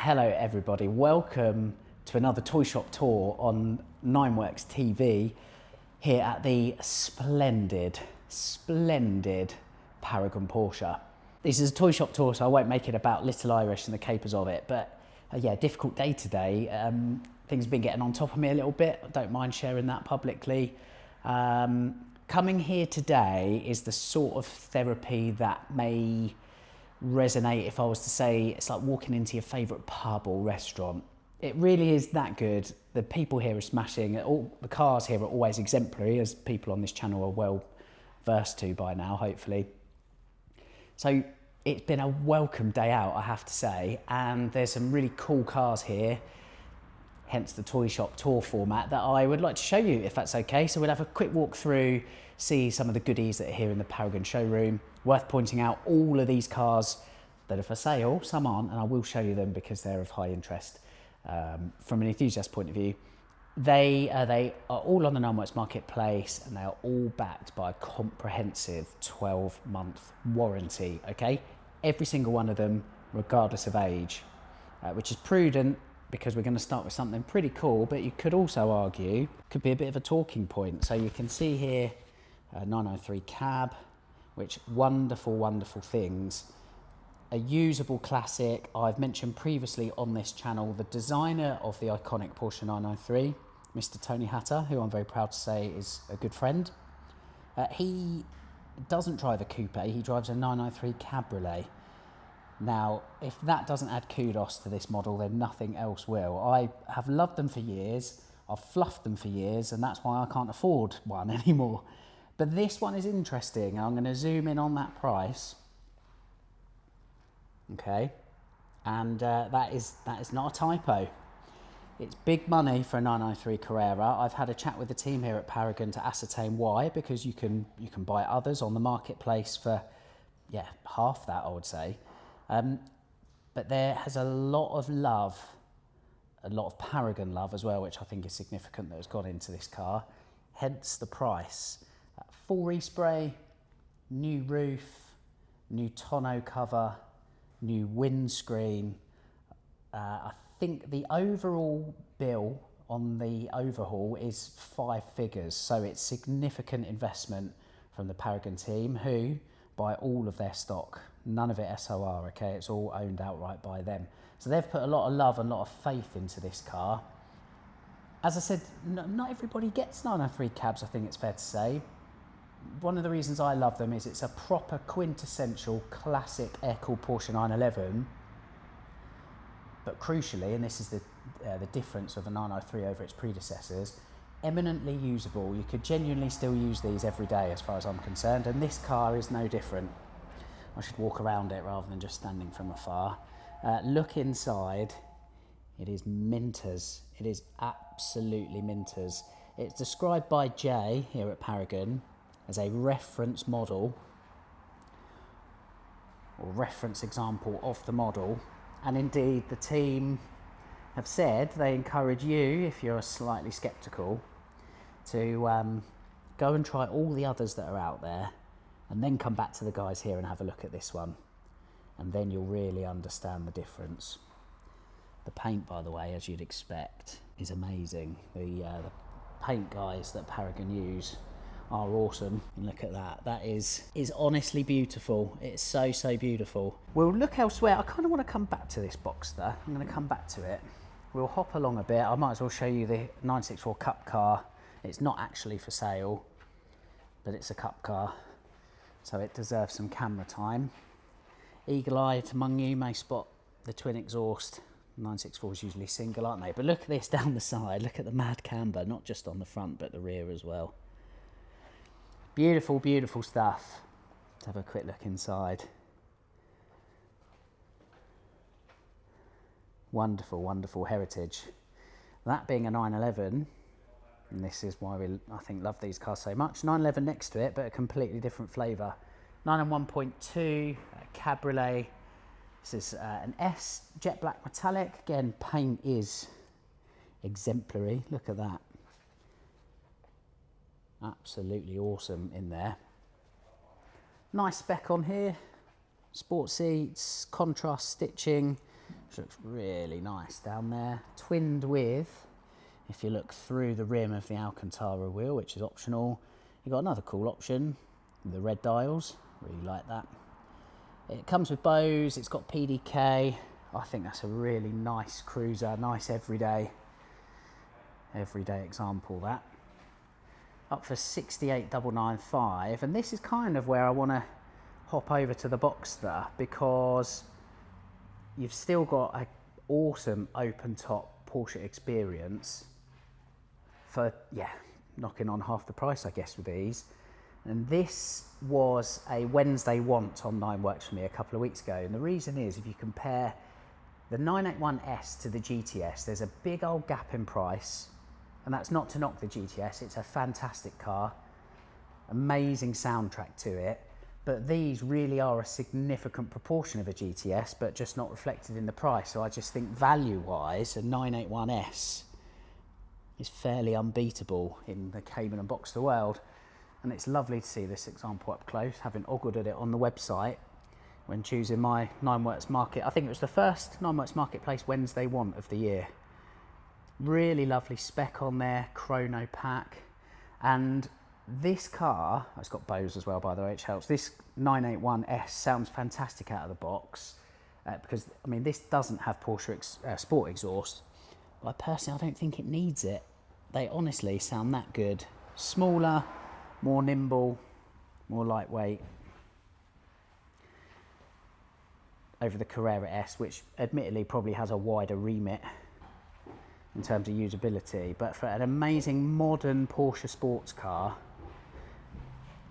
Hello everybody, welcome to another toy shop tour on Nineworks TV here at the splendid Paragon Porsche. This is a toy shop tour, so I won't make it about Little Irish and the capers of it, but yeah, difficult day today. Things have been getting on top of me a little bit. I don't mind sharing that publicly. Coming here today is the sort of therapy that may resonate if I was to say it's like walking into your favourite pub or restaurant. It really is that good. The people here are smashing. All the cars here are always exemplary, as people on this channel are well versed to by now, hopefully. So it's been a welcome day out, I have to say, and there's some really cool cars here, hence the toy shop tour format, that I would like to show you, if that's okay. So we'll have a quick walk through, see some of the goodies that are here in the Paragon showroom. Worth pointing out, all of these cars that are for sale, some aren't, and I will show you them because they're of high interest from an enthusiast point of view. They are all on the Nineworks marketplace, and they are all backed by a comprehensive 12-month warranty, okay? Every single one of them, regardless of age, which is prudent because we're going to start with something pretty cool, but you could also argue could be a bit of a talking point. So you can see here 993 cab, which wonderful things. A usable classic. I've mentioned previously on this channel the designer of the iconic Porsche 993, Mr. Tony Hatter, who I'm very proud to say is a good friend. He doesn't drive a coupe, he drives a 993 Cabriolet. Now, if that doesn't add kudos to this model, then nothing else will. I have loved them for years, I've fluffed them for years, and that's why I can't afford one anymore. But this one is interesting. I'm going to zoom in on that price. Okay, and that is not a typo. It's big money for a 993 Carrera. I've had a chat with the team here at Paragon to ascertain why, because you can buy others on the marketplace for, yeah, half that, I would say. But there has a lot of love, a lot of Paragon love as well, which I think is significant, that has gone into this car, hence the price. Full respray, new roof, new tonneau cover, new windscreen. I think the overall bill on the overhaul is 5 figures, so it's significant investment from the Paragon team, who buy all of their stock. None of it SOR, okay? It's all owned outright by them. So they've put a lot of love and a lot of faith into this car. As I said, not everybody gets 993 cabs, I think it's fair to say. One of the reasons I love them is it's a proper quintessential classic air-cooled Porsche 911, but crucially, and this is the difference of a 993 over its predecessors, eminently usable. You could genuinely still use these every day as far as I'm concerned, and this car is no different. I should walk around it rather than just standing from afar. Look inside. It is minters. It is absolutely minters. It's described by Jay here at Paragon as a reference model or reference example of the model, and indeed the team have said they encourage you, if you're slightly skeptical, to go and try all the others that are out there and then come back to the guys here and have a look at this one, and then you'll really understand the difference. The paint, by the way, as you'd expect, is amazing. The paint guys that Paragon use are awesome. And look at that. That is honestly beautiful. It's so beautiful. We'll look elsewhere. I kind of want to come back to this Boxster. I'm going to come back to it. We'll hop along a bit. I might as well show you the 964 Cup car. It's not actually for sale, but it's a Cup car, so it deserves some camera time. Eagle-eyed among you may spot the twin exhaust. 964 is usually single, aren't they? But look at this down the side. Look at the mad camber, not just on the front, but the rear as well. Beautiful stuff. Let's have a quick look inside. Wonderful heritage. That being a 911, and this is why we, I think, love these cars so much. 911 next to it, but a completely different flavour. 991.2 Cabriolet. This is an S, jet black metallic. Again, paint is exemplary. Look at that. Absolutely awesome in there. Nice spec on here. Sport seats, contrast stitching, which looks really nice down there. Twinned with, if you look through the rim of the Alcantara wheel, which is optional, you've got another cool option, the red dials, really like that. It comes with bows, it's got PDK. I think that's a really nice cruiser, nice everyday example that. Up for 68,995, and this is kind of where I want to hop over to the Boxster, because you've still got an awesome open top Porsche experience for, yeah, knocking on half the price, I guess, with these. And this was a Wednesday want on 9works for me a couple of weeks ago, and the reason is, if you compare the 981S to the GTS, there's a big old gap in price. And that's not to knock the GTS, it's a fantastic car, amazing soundtrack to it, but these really are a significant proportion of a GTS, but just not reflected in the price. So I just think value-wise, a 981S is fairly unbeatable in the Cayman and Boxster world. And it's lovely to see this example up close, having ogled at it on the website when choosing my 9works Market. I think it was the first 9works Marketplace Wednesday want of the year. Really lovely spec on there, chrono pack, and this car, it's got bows as well, by the way, which helps. This 981S sounds fantastic out of the box, because, I mean, this doesn't have Porsche sport exhaust, but personally I don't think it needs it. They honestly sound that good. Smaller, more nimble, more lightweight over the Carrera S, which admittedly probably has a wider remit in terms of usability, but for an amazing modern Porsche sports car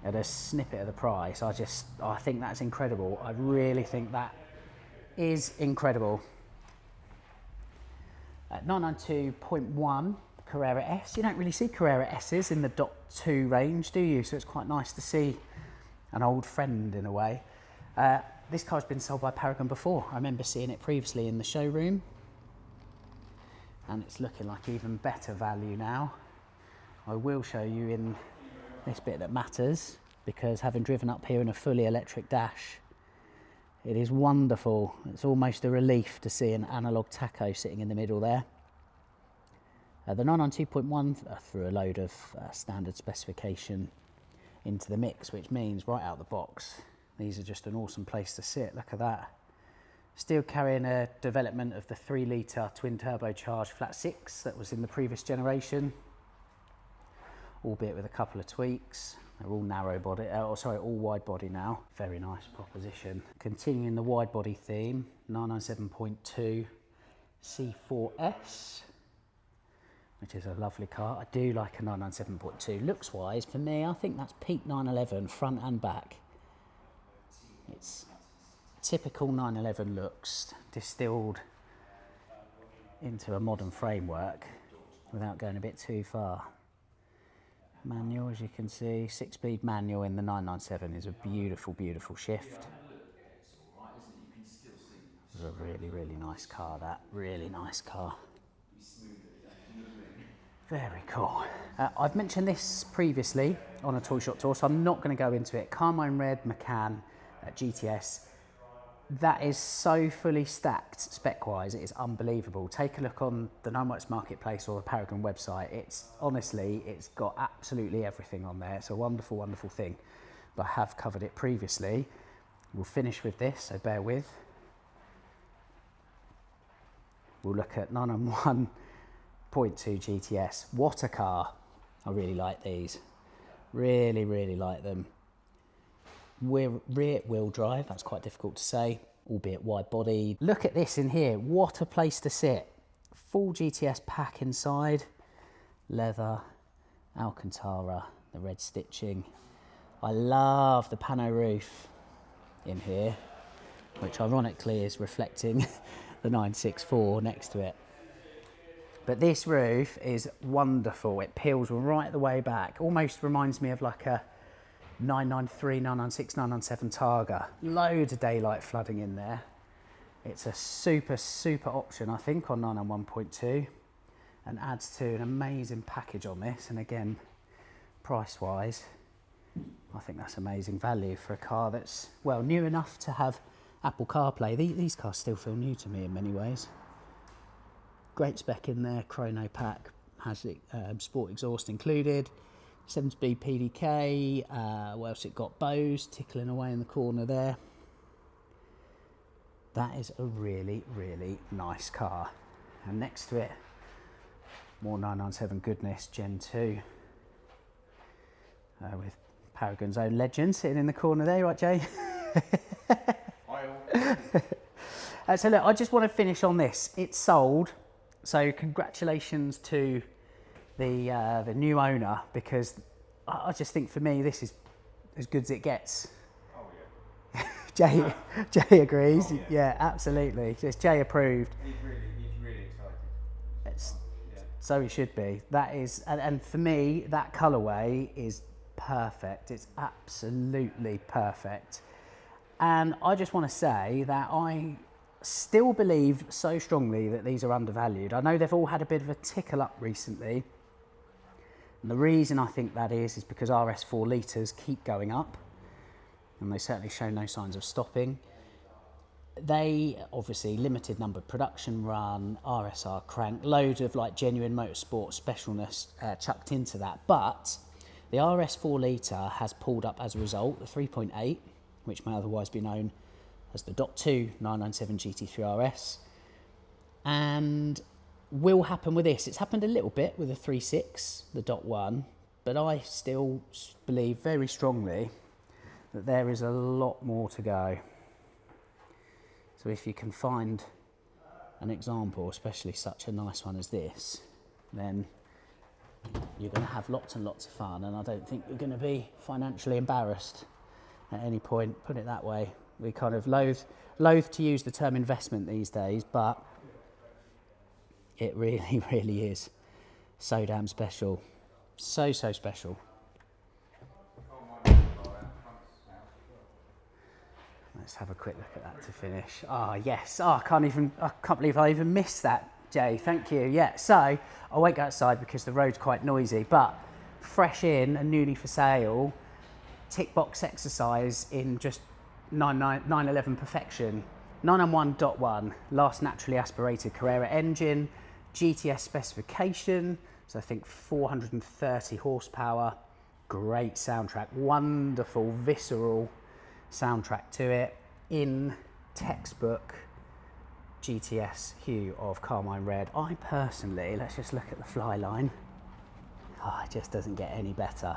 at a snippet of the price, I think that's incredible. I really think that is incredible. At 992.1 Carrera S, you don't really see Carrera S's in the .2 range, do you? So it's quite nice to see an old friend in a way. This car's been sold by Paragon before. I remember seeing it previously in the showroom, and it's looking like even better value now. I will show you in this bit that matters, because having driven up here in a fully electric dash, it is wonderful. It's almost a relief to see an analog tacho sitting in the middle there. The 992.1 threw a load of standard specification into the mix, which means right out the box, these are just an awesome place to sit. Look at that. Still carrying a development of the 3-litre twin turbocharged flat six that was in the previous generation, albeit with a couple of tweaks. They're all narrow body, all wide body now. Very nice proposition. Continuing the wide body theme, 997.2 C4S, which is a lovely car. I do like a 997.2. Looks wise, for me, I think that's peak 911 front and back. It's typical 911 looks distilled into a modern framework without going a bit too far. Manual, as you can see, 6-speed manual in the 997 is a beautiful, beautiful shift. It's a really, really nice car, that. Really nice car. Very cool. I've mentioned this previously on a Toy Shop tour, so I'm not going to go into it. Carmine Red Macan GTS. That is so fully stacked spec-wise, it is unbelievable. Take a look on the 9works Marketplace or the Paragon website. It's honestly, it's got absolutely everything on there. It's a wonderful, wonderful thing. But I have covered it previously. We'll finish with this, so bear with. We'll look at 991.2 GTS. What a car. I really like these. Really, really like them. Rear wheel drive, that's quite difficult to say, albeit wide body. Look at this in here, what a place to sit. Full GTS pack inside, leather, Alcantara, the red stitching. I love the pano roof in here, which ironically is reflecting the 964 next to it. But this roof is wonderful. It peels right the way back. Almost reminds me of like a 993, 996, 997 Targa. Loads of daylight flooding in there. It's a super, super option, I think, on 991.2, and adds to an amazing package on this. And again, price-wise, I think that's amazing value for a car that's, well, new enough to have Apple CarPlay. These cars still feel new to me in many ways. Great spec in there, chrono pack, has the sport exhaust included, 7-speed PDK, what else it got? Bose tickling away in the corner there. That is a really, really nice car. And next to it, more 997 goodness, Gen 2, with Paragon's own legend sitting in the corner there, right, Jay? So look, I just want to finish on this. It's sold, so congratulations to the new owner, because I just think for me this is as good as it gets. Oh yeah. Jay agrees. Oh, yeah, absolutely. Just Jay approved. He's really excited. So he should be. That is, and for me, that colourway is perfect. It's absolutely perfect. And I just want to say that I still believe so strongly that these are undervalued. I know they've all had a bit of a tickle up recently. And the reason I think that is because RS 4 litres keep going up. And they certainly show no signs of stopping. They obviously limited number production run, RSR crank, loads of like genuine motorsport specialness chucked into that. But the RS 4 litre has pulled up as a result, the 3.8, which may otherwise be known as the .2 997 GT3 RS, and will happen with this. It's happened a little bit with the 3.6, the .1, but I still believe very strongly that there is a lot more to go. So if you can find an example, especially such a nice one as this, then you're going to have lots and lots of fun, and I don't think you're going to be financially embarrassed at any point, put it that way. We kind of loathe to use the term investment these days, but it really, really is so damn special. So special. Let's have a quick look at that to finish. Ah, yes. Oh, I can't believe I even missed that, Jay. Thank you. Yeah, so I won't go outside because the road's quite noisy, but fresh in and newly for sale, tick box exercise in just 911 perfection. 991.1, last naturally aspirated Carrera engine, GTS specification, so I think 430 horsepower, great soundtrack, wonderful visceral soundtrack to it, in textbook GTS hue of carmine red. I personally, let's just look at the fly line. Oh, it just doesn't get any better.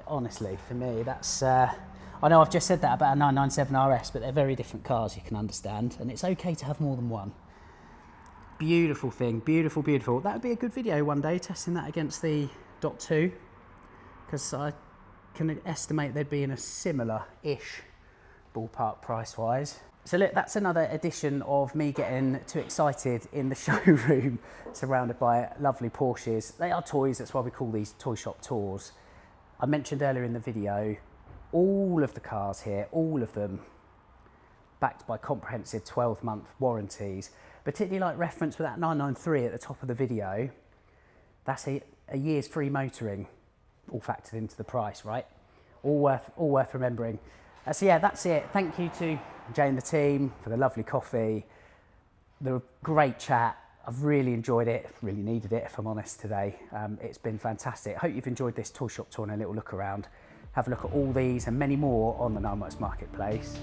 Honestly, for me, that's, I know I've just said that about a 997 RS, but they're very different cars, you can understand, and it's okay to have more than one. Beautiful thing, beautiful, beautiful. That would be a good video one day, testing that against the .2, because I can estimate they'd be in a similar-ish ballpark price-wise. So look, that's another edition of me getting too excited in the showroom, surrounded by lovely Porsches. They are toys, that's why we call these toy shop tours. I mentioned earlier in the video, all of the cars here, all of them, backed by comprehensive 12-month warranties, particularly like reference with that 993 at the top of the video. That's a year's free motoring, all factored into the price, right? All worth remembering. So yeah, that's it. Thank you to Jay and the team for the lovely coffee, the great chat. I've really enjoyed it, really needed it if I'm honest today. It's been fantastic. I hope you've enjoyed this toy shop tour and a little look around. Have a look at all these and many more on the 9works Marketplace.